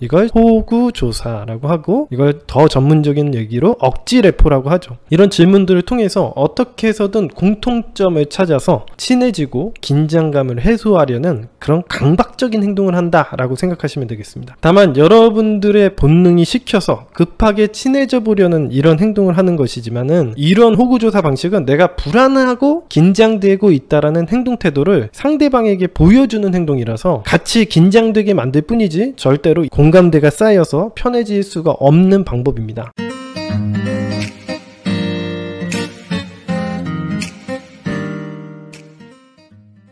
이걸 호구조사라고 하고, 이걸 더 전문적인 얘기로 억지레포라고 하죠. 이런 질문들을 통해서 어떻게 해서든 공통점을 찾아서 친해지고 긴장감을 해소하려는 그런 강박적인 행동을 한다라고 생각하시면 되겠습니다. 다만 여러분들의 본능이 시켜서 급하게 친해져 보려는 이런 행동을 하는 것이지만은, 이런 호구조사 방식은 내가 불안하고 긴장되고 있다라는 행동 태도를 상대방에게 보여주는 행동이라서 같이 긴장되게 만들 뿐이지 절대로 공감대가 쌓여서 편해질 수가 없는 방법입니다.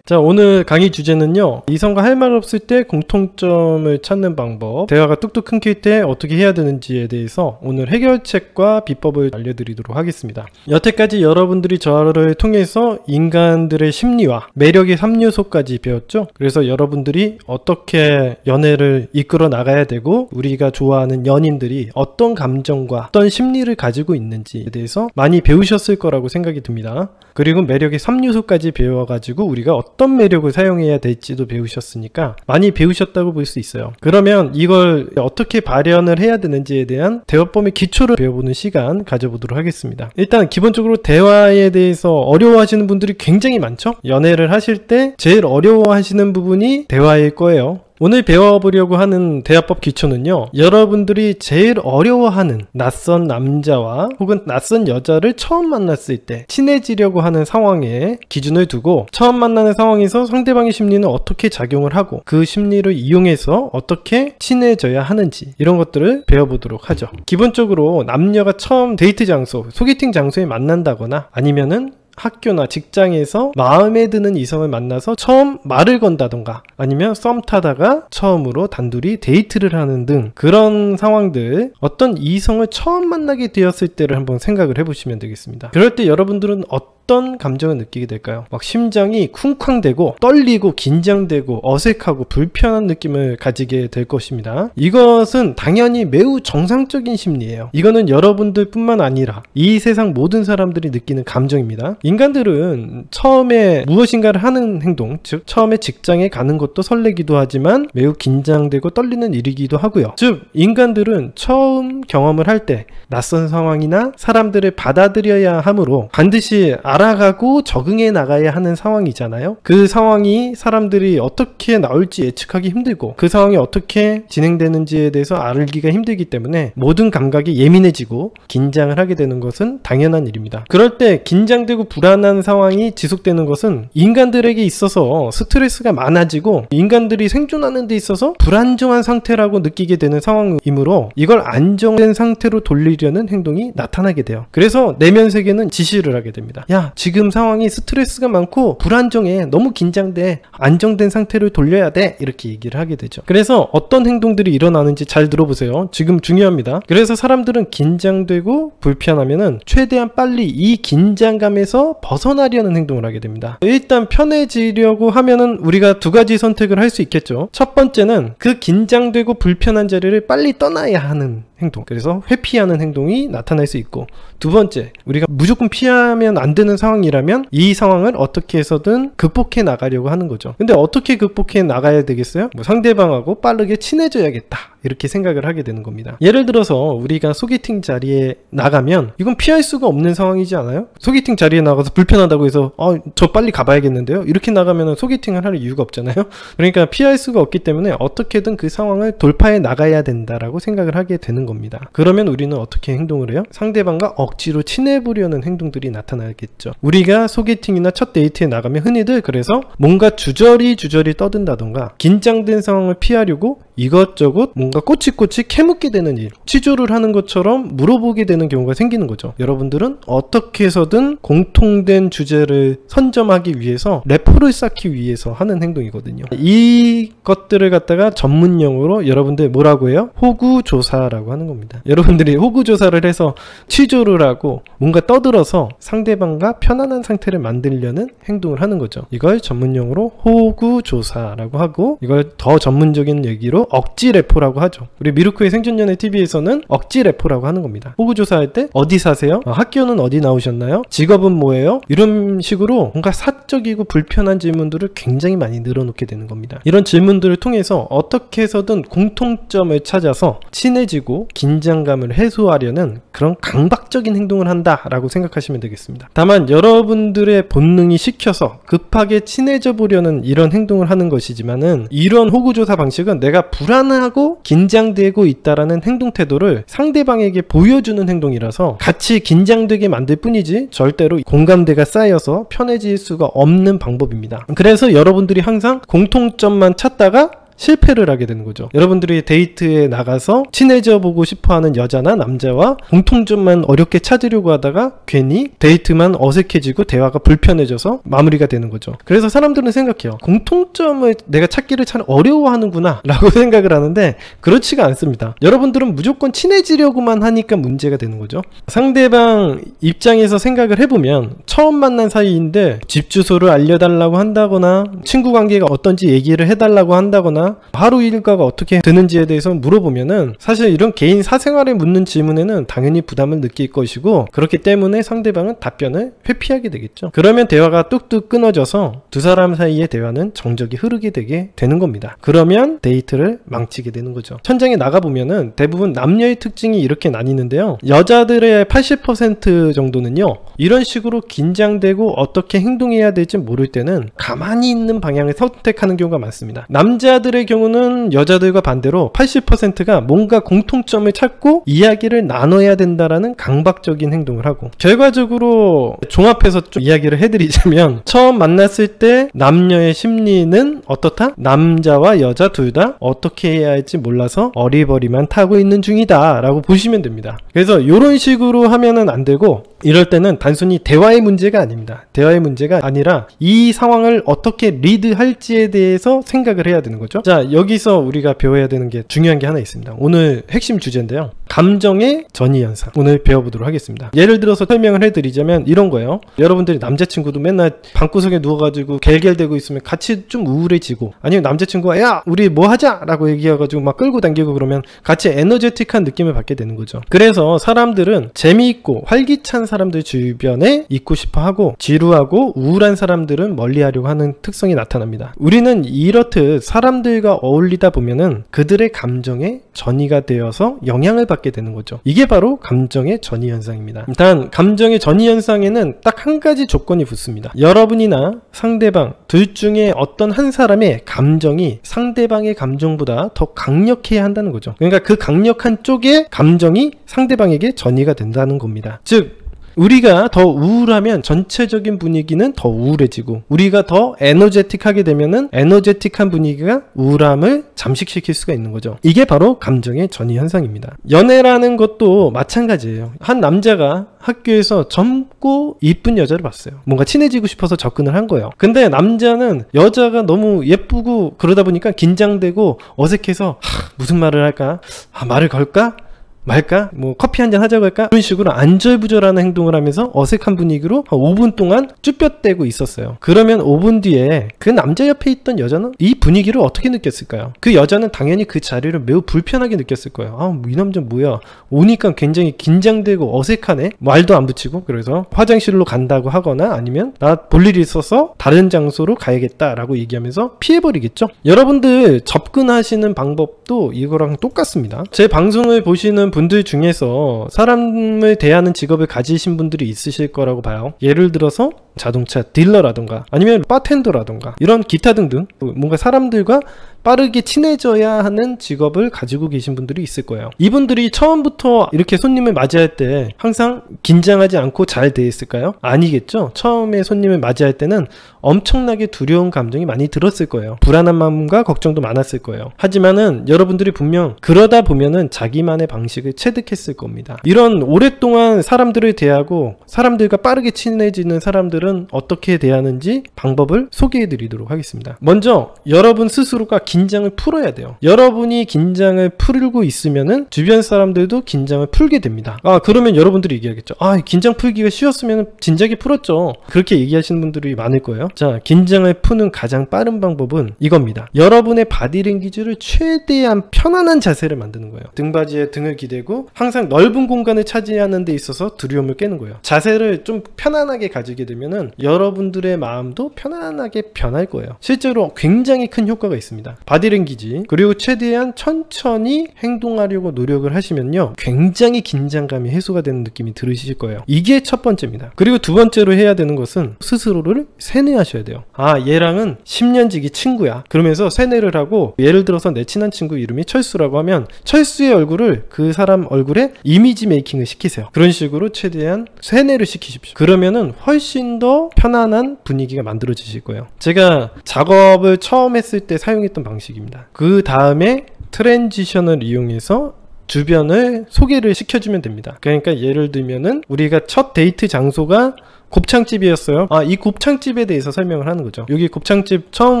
자, 오늘 강의 주제는요, 이성과 할 말 없을 때 공통점을 찾는 방법, 대화가 뚝뚝 끊길 때 어떻게 해야 되는지에 대해서 오늘 해결책과 비법을 알려드리도록 하겠습니다. 여태까지 여러분들이 저를 통해서 인간들의 심리와 매력의 3요소까지 배웠죠. 그래서 여러분들이 어떻게 연애를 이끌어 나가야 되고, 우리가 좋아하는 연인들이 어떤 감정과 어떤 심리를 가지고 있는지에 대해서 많이 배우셨을 거라고 생각이 듭니다. 그리고 매력의 3요소까지 배워가지고 우리가 어떤 매력을 사용해야 될지도 배우셨으니까 많이 배우셨다고 볼 수 있어요. 그러면 이걸 어떻게 발현을 해야 되는지에 대한 대화법의 기초를 배워보는 시간 가져보도록 하겠습니다. 일단 기본적으로 대화에 대해서 어려워하시는 분들이 굉장히 많죠. 연애를 하실 때 제일 어려워하시는 부분이 대화일 거예요. 오늘 배워보려고 하는 대화법 기초는요, 여러분들이 제일 어려워하는 낯선 남자와 혹은 낯선 여자를 처음 만났을 때 친해지려고 하는 상황에 기준을 두고, 처음 만나는 상황에서 상대방의 심리는 어떻게 작용을 하고 그 심리를 이용해서 어떻게 친해져야 하는지, 이런 것들을 배워보도록 하죠. 기본적으로 남녀가 처음 데이트 장소, 소개팅 장소에 만난다거나 아니면은 학교나 직장에서 마음에 드는 이성을 만나서 처음 말을 건다던가, 아니면 썸 타다가 처음으로 단둘이 데이트를 하는 등 그런 상황들, 어떤 이성을 처음 만나게 되었을 때를 한번 생각을 해보시면 되겠습니다. 그럴 때 여러분들은 어떤 감정을 느끼게 될까요? 막 심장이 쿵쾅대고 떨리고 긴장되고 어색하고 불편한 느낌을 가지게 될 것입니다. 이것은 당연히 매우 정상적인 심리예요. 이거는 여러분들 뿐만 아니라 이 세상 모든 사람들이 느끼는 감정입니다. 인간들은 처음에 무엇인가를 하는 행동, 즉 처음에 직장에 가는 것도 설레기도 하지만 매우 긴장되고 떨리는 일이기도 하고요. 즉 인간들은 처음 경험을 할 때 낯선 상황이나 사람들을 받아들여야 하므로 반드시 알아가고 적응해 나가야 하는 상황이잖아요. 그 상황이 사람들이 어떻게 나올지 예측하기 힘들고 그 상황이 어떻게 진행되는지에 대해서 알기가 힘들기 때문에 모든 감각이 예민해지고 긴장을 하게 되는 것은 당연한 일입니다. 그럴 때 긴장되고 불안한 상황이 지속되는 것은 인간들에게 있어서 스트레스가 많아지고 인간들이 생존하는 데 있어서 불안정한 상태라고 느끼게 되는 상황이므로 이걸 안정된 상태로 돌리려는 행동이 나타나게 돼요. 그래서 내면 세계는 지시를 하게 됩니다. 야, 지금 상황이 스트레스가 많고 불안정해, 너무 긴장돼, 안정된 상태로 돌려야 돼, 이렇게 얘기를 하게 되죠. 그래서 어떤 행동들이 일어나는지 잘 들어보세요. 지금 중요합니다. 그래서 사람들은 긴장되고 불편하면은 최대한 빨리 이 긴장감에서 벗어나려는 행동을 하게 됩니다. 일단 편해지려고 하면은 우리가 두 가지 선택을 할 수 있겠죠. 첫 번째는 그 긴장되고 불편한 자리를 빨리 떠나야 하는 행동, 그래서 회피하는 행동이 나타날 수 있고, 두 번째, 우리가 무조건 피하면 안 되는 상황이라면 이 상황을 어떻게 해서든 극복해 나가려고 하는 거죠. 근데 어떻게 극복해 나가야 되겠어요? 상대방하고 빠르게 친해져야겠다, 이렇게 생각을 하게 되는 겁니다. 예를 들어서 우리가 소개팅 자리에 나가면 이건 피할 수가 없는 상황이지 않아요? 소개팅 자리에 나가서 불편하다고 해서 저 빨리 가봐야겠는데요? 이렇게 나가면 소개팅을 할 이유가 없잖아요? 그러니까 피할 수가 없기 때문에 어떻게든 그 상황을 돌파해 나가야 된다라고 생각을 하게 되는 겁니다. 그러면 우리는 어떻게 행동을 해요? 상대방과 억지로 친해보려는 행동들이 나타나겠죠. 우리가 소개팅이나 첫 데이트에 나가면 흔히들 그래서 뭔가 주저리 떠든다던가 긴장된 상황을 피하려고 이것저것 뭔가 꼬치꼬치 캐묻게 되는 일, 취조를 하는 것처럼 물어보게 되는 경우가 생기는 거죠. 여러분들은 어떻게 해서든 공통된 주제를 선점하기 위해서 레포를 쌓기 위해서 하는 행동이거든요. 이 것들을 갖다가 전문용어로 여러분들 뭐라고 해요? 호구조사라고 하는 겁니다. 여러분들이 호구조사를 해서 취조를 하고 뭔가 떠들어서 상대방과 편안한 상태를 만들려는 행동을 하는 거죠. 이걸 전문용어로 호구조사라고 하고, 이걸 더 전문적인 얘기로 억지레포라고 하죠. 우리 미루크의 생존연애 TV에서는 억지 래퍼라고 하는 겁니다. 호구조사할 때 어디 사세요? 학교는 어디 나오셨나요? 직업은 뭐예요? 이런 식으로 뭔가 사적이고 불편한 질문들을 굉장히 많이 늘어놓게 되는 겁니다. 이런 질문들을 통해서 어떻게 해서든 공통점을 찾아서 친해지고 긴장감을 해소하려는 그런 강박적인 행동을 한다라고 생각하시면 되겠습니다. 다만 여러분들의 본능이 시켜서 급하게 친해져 보려는 이런 행동을 하는 것이지만은, 이런 호구조사 방식은 내가 불안하고 긴장되고 있다라는 행동 태도를 상대방에게 보여주는 행동이라서 같이 긴장되게 만들 뿐이지 절대로 공감대가 쌓여서 편해질 수가 없는 방법입니다. 그래서 여러분들이 항상 공통점만 찾다가 실패를 하게 되는 거죠. 여러분들이 데이트에 나가서 친해져 보고 싶어하는 여자나 남자와 공통점만 어렵게 찾으려고 하다가 괜히 데이트만 어색해지고 대화가 불편해져서 마무리가 되는 거죠. 그래서 사람들은 생각해요. 공통점을 내가 찾기를 참 어려워하는구나 라고 생각을 하는데, 그렇지가 않습니다. 여러분들은 무조건 친해지려고만 하니까 문제가 되는 거죠. 상대방 입장에서 생각을 해보면 처음 만난 사이인데 집 주소를 알려달라고 한다거나 친구 관계가 어떤지 얘기를 해달라고 한다거나 하루 일과가 어떻게 되는지에 대해서 물어보면은 사실 이런 개인 사생활에 묻는 질문에는 당연히 부담을 느낄 것이고, 그렇기 때문에 상대방은 답변을 회피하게 되겠죠. 그러면 대화가 뚝뚝 끊어져서 두 사람 사이의 대화는 정적이 흐르게 되게 되는 겁니다. 그러면 데이트를 망치게 되는 거죠. 현장에 나가보면은 대부분 남녀의 특징이 이렇게 나뉘는데요. 여자들의 80% 정도는요, 이런 식으로 긴장되고 어떻게 행동해야 될지 모를 때는 가만히 있는 방향을 선택하는 경우가 많습니다. 남자들의 경우는 여자들과 반대로 80%가 뭔가 공통점을 찾고 이야기를 나눠야 된다라는 강박적인 행동을 하고, 결과적으로 종합해서 좀 이야기를 해드리자면, 처음 만났을 때 남녀의 심리는 어떻다? 남자와 여자 둘 다 어떻게 해야 할지 몰라서 어리버리만 타고 있는 중이다 라고 보시면 됩니다. 그래서 이런 식으로 하면은 안 되고, 이럴 때는 단순히 대화의 문제가 아닙니다. 대화의 문제가 아니라 이 상황을 어떻게 리드할지에 대해서 생각을 해야 되는 거죠. 자, 여기서 우리가 배워야 되는 게 중요한 게 하나 있습니다. 오늘 핵심 주제인데요. 감정의 전이현상. 오늘 배워보도록 하겠습니다. 예를 들어서 설명을 해드리자면 이런 거예요. 여러분들이 남자친구도 맨날 방구석에 누워가지고 갤갤대고 있으면 같이 좀 우울해지고, 아니면 남자친구가 야 우리 뭐 하자 라고 얘기해가지고 막 끌고 당기고 그러면 같이 에너제틱한 느낌을 받게 되는 거죠. 그래서 사람들은 재미있고 활기찬 사람들 주변에 있고 싶어하고, 지루하고 우울한 사람들은 멀리하려고 하는 특성이 나타납니다. 우리는 이렇듯 사람들과 어울리다 보면은 그들의 감정에 전이가 되어서 영향을 받게 되는 거죠. 이게 바로 감정의 전이 현상입니다. 일단 감정의 전이 현상에는 딱 한 가지 조건이 붙습니다. 여러분이나 상대방 둘 중에 어떤 한 사람의 감정이 상대방의 감정보다 더 강력해야 한다는 거죠. 그러니까 그 강력한 쪽의 감정이 상대방에게 전이가 된다는 겁니다. 즉 우리가 더 우울하면 전체적인 분위기는 더 우울해지고, 우리가 더 에너제틱하게 되면은 에너제틱한 분위기가 우울함을 잠식시킬 수가 있는 거죠. 이게 바로 감정의 전이 현상입니다. 연애라는 것도 마찬가지예요. 한 남자가 학교에서 젊고 이쁜 여자를 봤어요. 뭔가 친해지고 싶어서 접근을 한 거예요. 근데 남자는 여자가 너무 예쁘고 그러다 보니까 긴장되고 어색해서 무슨 말을 할까? 말을 걸까? 말까? 뭐 커피 한잔 하자고 할까? 이런 식으로 안절부절하는 행동을 하면서 어색한 분위기로 한 5분 동안 쭈뼛대고 있었어요. 그러면 5분 뒤에 그 남자 옆에 있던 여자는 이 분위기를 어떻게 느꼈을까요? 그 여자는 당연히 그 자리를 매우 불편하게 느꼈을 거예요. 이 남자 뭐야? 오니까 굉장히 긴장되고 어색하네? 말도 안 붙이고. 그래서 화장실로 간다고 하거나 아니면 나 볼 일이 있어서 다른 장소로 가야겠다라고 얘기하면서 피해버리겠죠? 여러분들 접근하시는 방법도 이거랑 똑같습니다. 제 방송을 보시는 분들 중에서 사람을 대하는 직업을 가지신 분들이 있으실 거라고 봐요. 예를 들어서 자동차 딜러라던가 아니면 바텐더라던가 이런 기타 등등 뭔가 사람들과 빠르게 친해져야 하는 직업을 가지고 계신 분들이 있을 거예요. 이분들이 처음부터 이렇게 손님을 맞이할 때 항상 긴장하지 않고 잘 돼 있을까요? 아니겠죠. 처음에 손님을 맞이할 때는 엄청나게 두려운 감정이 많이 들었을 거예요. 불안한 마음과 걱정도 많았을 거예요. 하지만은 여러분들이 분명 그러다 보면은 자기만의 방식을 방식을 체득했을 겁니다. 이런 오랫동안 사람들을 대하고 사람들과 빠르게 친해지는 사람들은 어떻게 대하는지 방법을 소개해 드리도록 하겠습니다. 먼저 여러분 스스로가 긴장을 풀어야 돼요. 여러분이 긴장을 풀고 있으면은 주변 사람들도 긴장을 풀게 됩니다. 그러면 여러분들이 얘기하겠죠. 긴장 풀기가 쉬웠으면 진작에 풀었죠. 그렇게 얘기하시는 분들이 많을 거예요. 자, 긴장을 푸는 가장 빠른 방법은 이겁니다. 여러분의 바디랭귀지를 최대한 편안한 자세를 만드는 거예요. 등받이에 등을 기대고 항상 넓은 공간을 차지하는 데 있어서 두려움을 깨는 거예요. 자세를 좀 편안하게 가지게 되면은 여러분들의 마음도 편안하게 변할 거예요. 실제로 굉장히 큰 효과가 있습니다. 바디랭귀지, 그리고 최대한 천천히 행동하려고 노력을 하시면요, 굉장히 긴장감이 해소가 되는 느낌이 들으실 거예요. 이게 첫 번째입니다. 그리고 두 번째로 해야 되는 것은 스스로를 세뇌하셔야 돼요. 얘랑은 10년지기 친구야. 그러면서 세뇌를 하고, 예를 들어서 내 친한 친구 이름이 철수라고 하면 철수의 얼굴을 그 사람 얼굴에 이미지 메이킹을 시키세요. 그런 식으로 최대한 세뇌를 시키십시오. 그러면은 훨씬 더 편안한 분위기가 만들어지실 거예요. 제가 작업을 처음 했을 때 사용했던 방식입니다. 그 다음에 트랜지션을 이용해서 주변을 소개를 시켜주면 됩니다. 그러니까 예를 들면은 우리가 첫 데이트 장소가 곱창집이었어요. 이 곱창집에 대해서 설명을 하는 거죠. 여기 곱창집 처음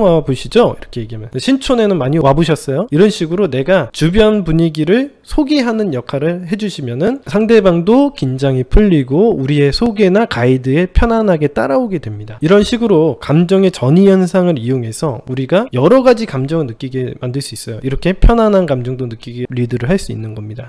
와보시죠? 이렇게 얘기하면. 신촌에는 많이 와보셨어요? 이런 식으로 내가 주변 분위기를 소개하는 역할을 해주시면은 상대방도 긴장이 풀리고 우리의 소개나 가이드에 편안하게 따라오게 됩니다. 이런 식으로 감정의 전이 현상을 이용해서 우리가 여러 가지 감정을 느끼게 만들 수 있어요. 이렇게 편안한 감정도 느끼게 리드를 할 수 있는 겁니다.